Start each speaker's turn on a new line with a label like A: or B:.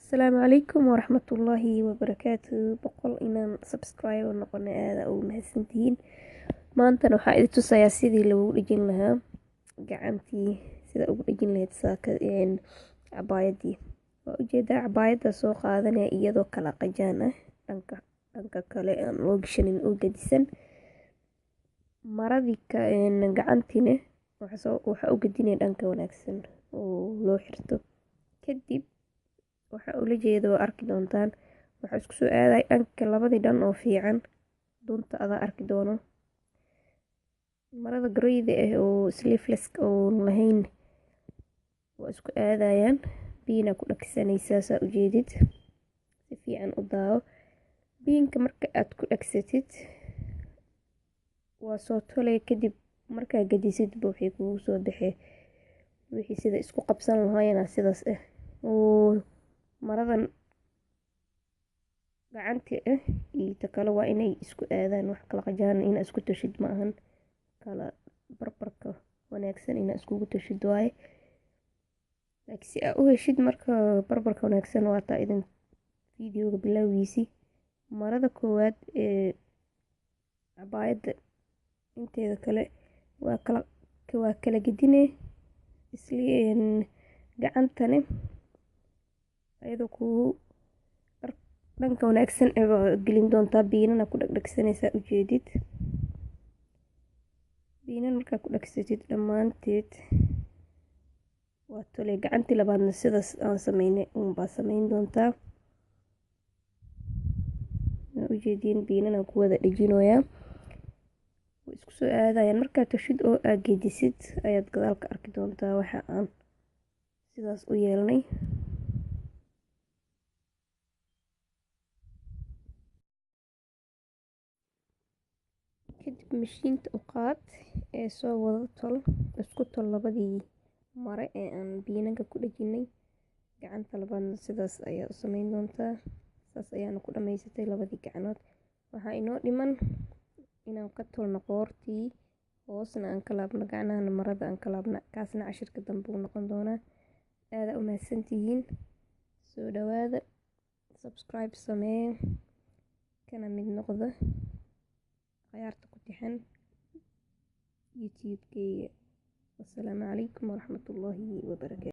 A: السلام عليكم ورحمة الله وبركاته. بقول إنaan subscribe noqonay aada ugu mahadsantihiin. maantana waxaa idin tusayaa sidii lagu dhejin lahaa gacantii, sida ugu dhejin lahayd saaka cabaayadii. waa ujeedaa cabaayada soo qaadanaya iyadoo kala qajaan ah, dhanka kale aan loo gashanin oo gadisan. maradii gacantiina waxaa u gadinaya dhanka wanaagsan oo loo xirto. kadib waxaa ula jeeda waa arki doontaan, waxaa isku soo aaday dhanka labadii dhan oo fiican. dunta adaa arki doono. marada gareyda ah oo sleeveless oo lahayn waa isku aadayaan. biina ku dhagsanaysaa saa ujeedid, si fiican u daawo. biinka marka aad ku dhagsatid waa soo tolay. kadib markaa gadisid waxay kugu soo baxee wixii sida isku qabsan lahaayeen sidaas ah. oo maradan gacanti ah iyo ta kale waa inay isku aadaan, wax kala qajaan inaa isku tashid ma ahan, kala barbarka wanaagsan inaa iskugu tashid waaye. laakiin si aa u heshid marka barbarka wanaagsan waa taa idin videoga bilowgiisii. marada koowaad ee cabaayada inteeda kale waa kala gedine gacantane ayadoo kugu dhanka wanaagsan gelin doontaa. biinana ku dhagdhagsanaysaa ujeedid. biinan markaa ku dhagsatid dhammaanteed waa tolay. gacantii labaadna sidaas aan sameynay unbaa sameyn doontaa. ujeediin biinana ku wada dhejinoyaa, way isku soo aadayaan. markaa tashid oo aa gedisid ayaad gadaal ka arki doontaa waxa aan sidaas u yeelnay. kadib mashiinta u qaad ee soo wada tol, isku tol labadii mare ee aan biinanka ku dhejinay. gacanta labaadna sidaas ayaa u sameyn doontaa. saas ayaana ku dhamaysatay labadii gacanood. waxaa inoo dhiman inaan ka tolno qoortii, hoosna aan ka laabno, gacnahana marada aan ka laabna. kaasna cashirka dambe uu noqon doonaa. aada u mahadsantihiin. soo dhawaada, subscribe samee, kana mid noqda ciyaarta ku tixan youtube-keyga. wasalaamu calaykum waraxmatullaahi wabarakaatu.